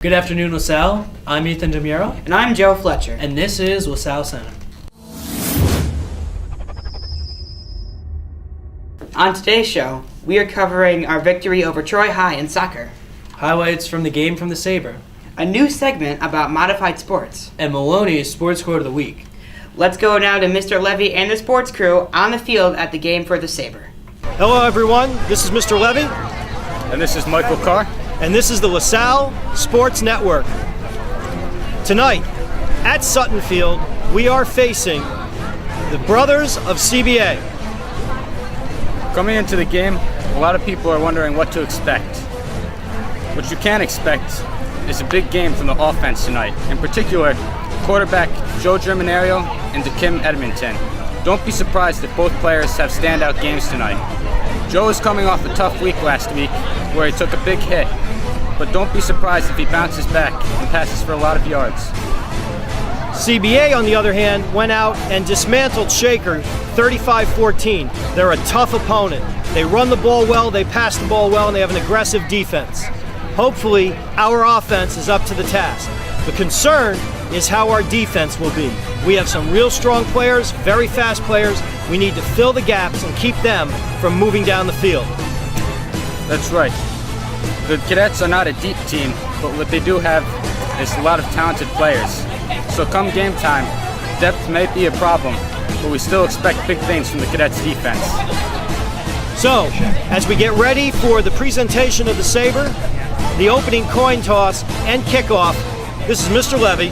Good afternoon, LaSalle. I'm Ethan DeMuro. And I'm Joe Fletcher. And this is LaSalle Center. On today's show, we are covering our victory over Troy High in soccer, Highlights from the game from the Sabre, a new segment about modified sports, and Maloney's Sports Quote of the Week. Let's go now to Mr. Levy and the sports crew on the field at the game for the Sabre. Hello everyone, this is Mr. Levy. And this is Michael Carr. And this is the LaSalle Sports Network. Tonight, at Sutton Field, we are facing the brothers of CBA. Coming into the game, a lot of people are wondering what to expect. What you can expect is a big game from the offense tonight. In particular, quarterback Joe Germinario and Kim Edmonton. Don't be surprised if both players have standout games tonight. Joe is coming off a tough week last week where he took a big hit, but don't be surprised if he bounces back and passes for a lot of yards. CBA, on the other hand, went out and dismantled Shaker 35-14. They're a tough opponent. They run the ball well, they pass the ball well, and they have an aggressive defense. Hopefully, our offense is up to the task. The concern is how our defense will be. We have some real strong players, very fast players. We need to fill the gaps and keep them from moving down the field. That's right. The Cadets are not a deep team, but what they do have is a lot of talented players. So come game time, depth may be a problem, but we still expect big things from the Cadets defense. So, as we get ready for the presentation of the Sabre, the opening coin toss and kickoff, this is Mr. Levy.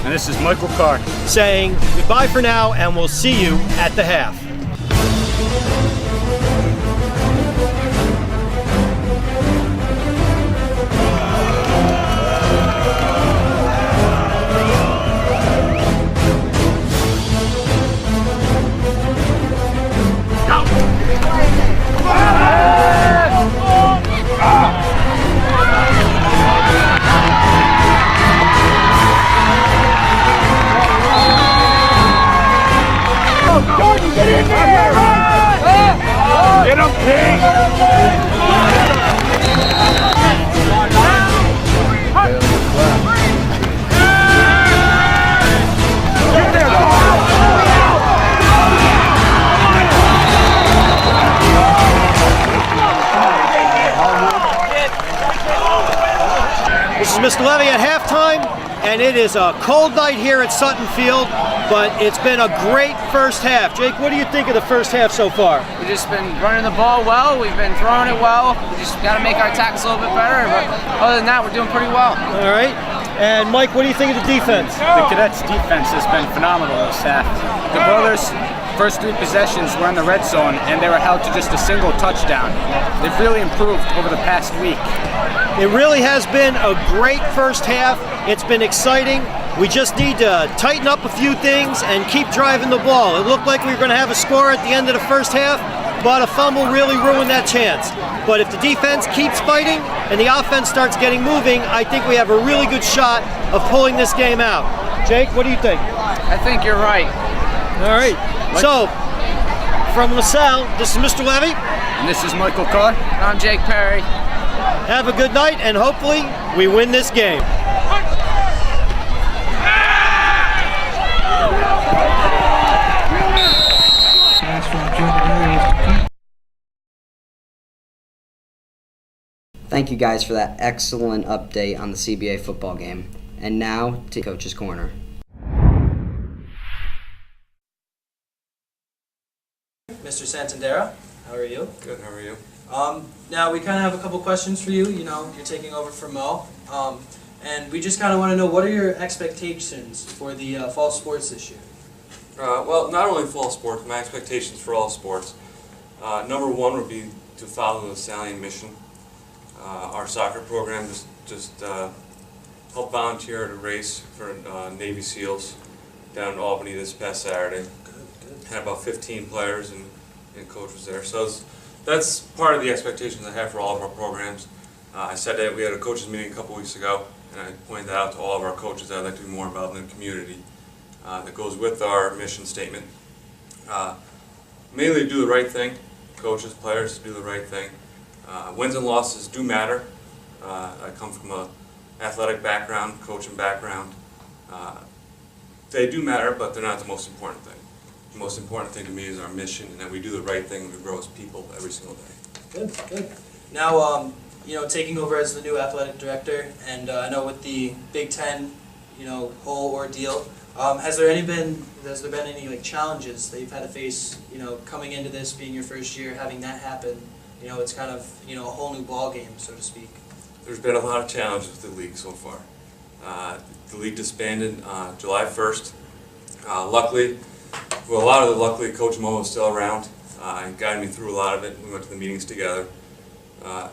And this is Michael Carr. Saying goodbye for now, and we'll see you at the half. Get him, King! This is Mr. Levy at halftime, and it is a cold night here at Sutton Field, but it's been a great first half. Jake, what do you think of the first half so far? We've just been running the ball well, we've been throwing it well, we just got to make our tackles a little bit better, but other than that, we're doing pretty well. All right. And Mike, what do you think of the defense? The Cadets' defense has been phenomenal this half. The brothers' first 3 possessions were in the red zone, and they were held to just a single touchdown. They've really improved over the past week. It really has been a great first half. It's been exciting. We just need to tighten up a few things and keep driving the ball. It looked like we were going to have a score at the end of the first half, but a fumble really ruined that chance. But if the defense keeps fighting and the offense starts getting moving, I think we have a really good shot of pulling this game out. Jake, what do you think? I think you're right. All right. So, from LaSalle, this is Mr. Levy. And this is Michael Carr. And I'm Jake Perry. Have a good night, and hopefully we win this game. Thank you guys for that excellent update on the CBA football game. And now to Coach's Corner. Mr. Santandera, how are you? Good, how are you? Now we kind of have a couple questions for you. You know, you're taking over for Mo. And we just kind of want to know, what are your expectations for the fall sports this year? Well, not only fall sports, my expectations for all sports. Number one would be to follow the LaSallian mission. Our soccer program just helped volunteer at a race for Navy SEALs down in Albany this past Saturday. Had about 15 players and coaches there. So that's part of the expectations I have for all of our programs. I said that we had a coaches meeting a couple weeks ago, and I pointed that out to all of our coaches that I'd like to be more involved in the community. That goes with our mission statement. Mainly do the right thing. Coaches, players, do the right thing. Wins and losses do matter. I come from a athletic background, coaching background. They do matter, but they're not the most important thing. The most important thing to me is our mission and that we do the right thing and we grow as people every single day. Good, good. Now, taking over as the new athletic director, and I know with the Big Ten, whole ordeal, has there been any like challenges that you've had to face, coming into this, being your first year, having that happen? It's kind of, a whole new ball game, so to speak. There's been a lot of challenges with the league so far. The league disbanded July 1st. Luckily, Coach Mo was still around. He guided me through a lot of it. We went to the meetings together.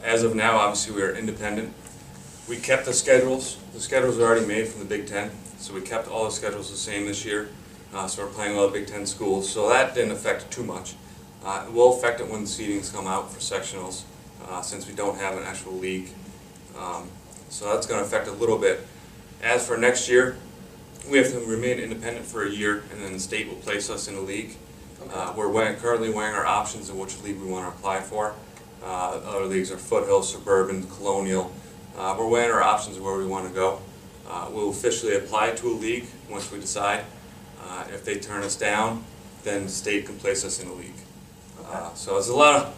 As of now, obviously, we are independent. We kept the schedules. The schedules are already made from the Big Ten, so we kept all the schedules the same this year. So we're playing all the Big Ten schools, so that didn't affect it too much. It will affect it when the seedings come out for sectionals, since we don't have an actual league. So that's going to affect a little bit. As for next year, we have to remain independent for a year, and then the state will place us in a league. We're currently weighing our options of which league we want to apply for. Other leagues are Foothill, Suburban, Colonial. We're weighing our options of where we want to go. We'll officially apply to a league once we decide. If they turn us down, then the state can place us in a league. So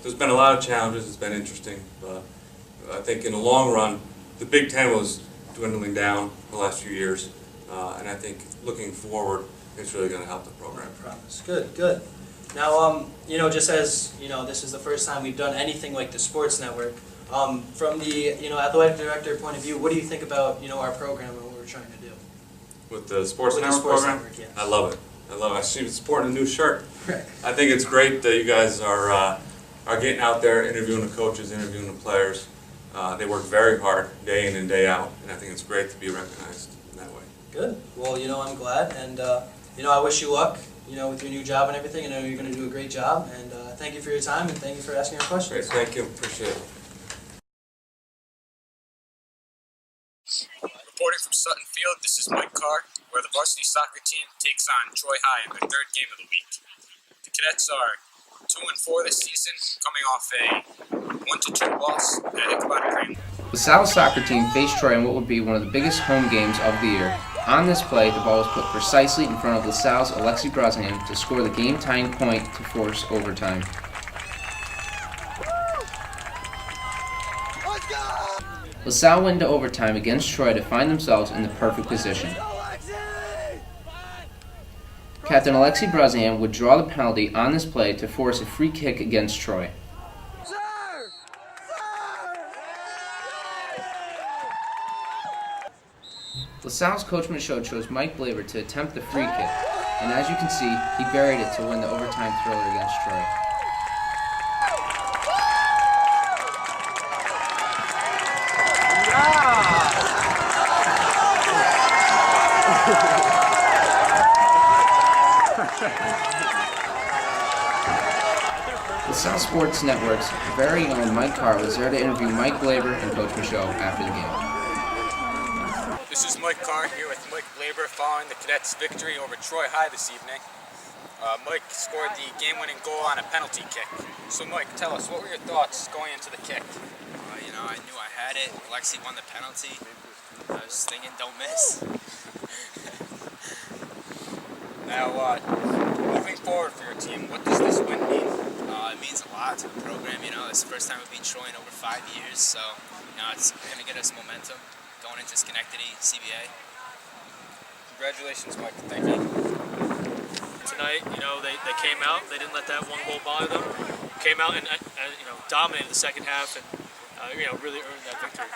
there's been a lot of challenges. It's been interesting, but I think in the long run, the Big Ten was dwindling down the last few years, and I think looking forward, it's really going to help the program. I promise. Good, good. Now, just as this is the first time we've done anything like the Sports Network. From the athletic director point of view, what do you think about our program and what we're trying to do? With the Sports Network program, yes. I love it. I see you sporting a new shirt. Right. I think it's great that you guys are getting out there, interviewing the coaches, interviewing the players. They work very hard, day in and day out, and I think it's great to be recognized in that way. Good. Well, I'm glad, and I wish you luck, with your new job and everything. I know you're going to do a great job, and thank you for your time, and thank you for asking our questions. Great, thank you. Appreciate it. Reporting from Sutton Field, this is Mike Carr, where the varsity soccer team takes on Troy High in their third game of the week. The Cadets are 2-4 this season, coming off a 1-2 loss at Ichabod Crane. LaSalle soccer team faced Troy in what would be one of the biggest home games of the year. On this play, the ball was put precisely in front of LaSalle's Alexi Brosnan to score the game-tying point to force overtime. LaSalle went into overtime against Troy to find themselves in the perfect position. Captain Alexi Brosnan would draw the penalty on this play to force a free kick against Troy. LaSalle's coach Michaud chose Mike Blaber to attempt the free kick, and as you can see, he buried it to win the overtime thriller against Troy. LaSalle Sports Network's very own Mike Carr was there to interview Mike Blaber and Coach Michaud after the game. This is Mike Carr here with Mike Blaber following the Cadets' victory over Troy High this evening. Mike scored the game-winning goal on a penalty kick. So Mike, tell us, what were your thoughts going into the kick? I knew I had it. Alexi won the penalty. I was thinking, don't miss. Now, moving forward for your team, what does this win mean? It means a lot to the program. It's the first time we've beat Troy in over 5 years, so it's going to get us momentum going into Schenectady CBA. Congratulations, Mike. Thank you. Tonight, they came out. They didn't let that one goal bother them. Came out and dominated the second half and really earned that victory.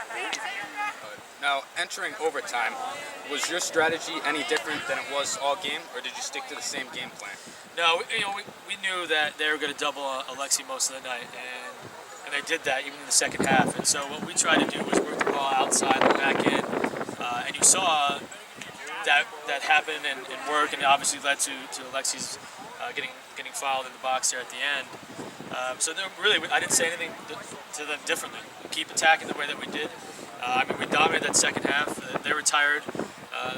Now, entering overtime, was your strategy any different than it was all game, or did you stick to the same game plan? No, we knew that they were going to double Alexi most of the night, and they did that even in the second half. And so what we tried to do was work the ball outside and back in, and you saw that happen and work, and it obviously led to Alexi's getting fouled in the box there at the end. So I didn't say anything to them differently. We keep attacking the way that we did. We dominated that second half. They were tired.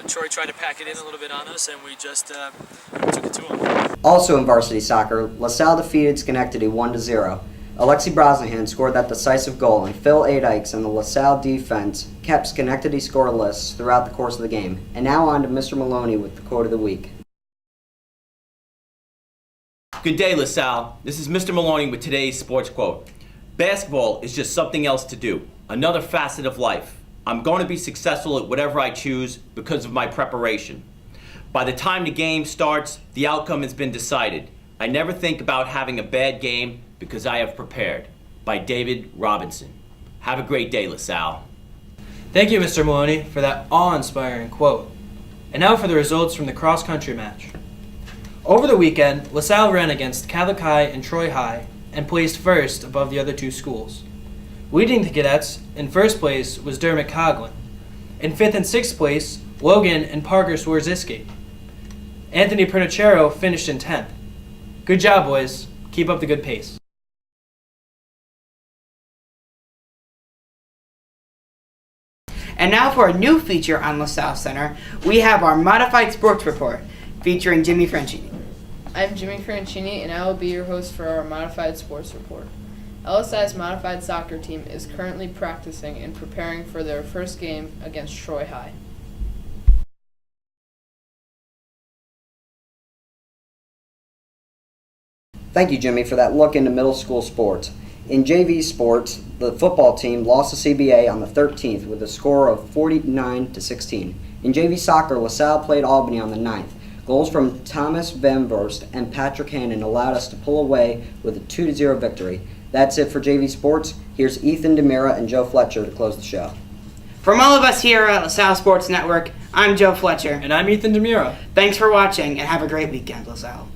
Troy tried to pack it in a little bit on us, and we just took it to them. Also in varsity soccer, LaSalle defeated Schenectady 1-0. Alexi Brosnahan scored that decisive goal, and Phil Adikes and the LaSalle defense kept Schenectady scoreless throughout the course of the game. And now on to Mr. Maloney with the quote of the week. Good day, LaSalle. This is Mr. Maloney with today's sports quote. Basketball is just something else to do, another facet of life. I'm going to be successful at whatever I choose because of my preparation. By the time the game starts, the outcome has been decided. I never think about having a bad game because I have prepared. By David Robinson. Have a great day, LaSalle. Thank you, Mr. Maloney, for that awe-inspiring quote. And now for the results from the cross-country match. Over the weekend, LaSalle ran against Catholic High and Troy High and placed first above the other two schools. Leading the cadets in first place was Dermot Coughlin. In fifth and sixth place, Logan and Parker Swarziski. Anthony Pernicero finished in 10th. Good job, boys. Keep up the good pace. And now for a new feature on LaSalle Center, we have our Modified Sports Report featuring Jimmy Francini. I'm Jimmy Francini, and I will be your host for our Modified Sports Report. LSI's Modified Soccer team is currently practicing and preparing for their first game against Troy High. Thank you, Jimmy, for that look into middle school sports. In JV sports, the football team lost to CBA on the 13th with a score of 49-16. In JV soccer, LaSalle played Albany on the 9th. Goals from Thomas Van Verst and Patrick Hannon allowed us to pull away with a 2-0 victory. That's it for JV Sports. Here's Ethan DeMira and Joe Fletcher to close the show. From all of us here at LaSalle Sports Network, I'm Joe Fletcher. And I'm Ethan DeMira. Thanks for watching, and have a great weekend, LaSalle.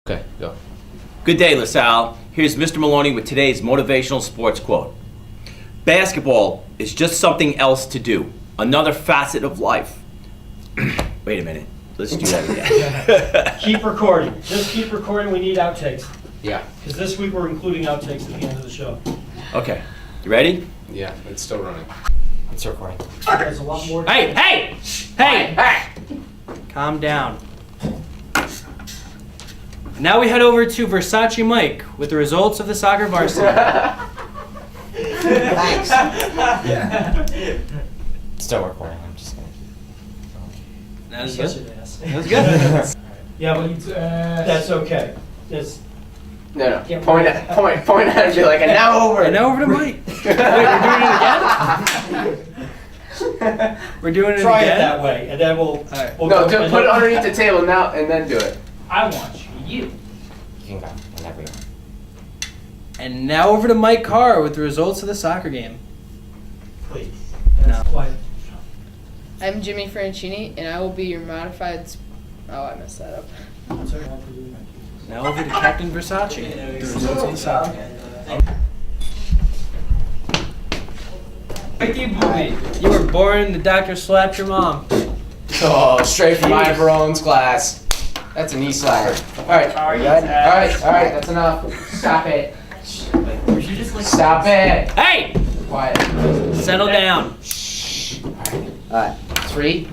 Okay, go. Good day, LaSalle. Here's Mr. Maloney with today's motivational sports quote. Basketball is just something else to do, another facet of life. Wait a minute. Let's do that again. Keep recording. Just keep recording. We need outtakes. Yeah. Because this week we're including outtakes at the end of the show. Okay. You ready? Yeah, it's still running. It's recording. There's a lot more. Hey! Calm down. Now we head over to Versace Mike with the results of the soccer varsity. Thanks. Still recording. I'm just gonna That was Such good. an ass. That was good. Yeah, but that's okay. There's No. Point at and be like, and now over. And now over to Mike. Wait, we're doing it again? We're doing it try again? it that way, and then we'll. right. we'll No, go- and put it then- underneath the table now and then do it. I want you. You can go whenever you want. And now over to Mike Carr with the results of the soccer game. Please. No. Quiet. I'm Jimmy Francini, and I will be your modified. Oh, I messed that up. Now over to Captain Versace with the results of the soccer game. You were born, the doctor slapped your mom. Oh, straight from my Barone's class. That's a knee slapper. All right. Are you good? All right. That's enough. Stop it. We should just Stop it. Hey! Quiet. Settle down. All right. 3,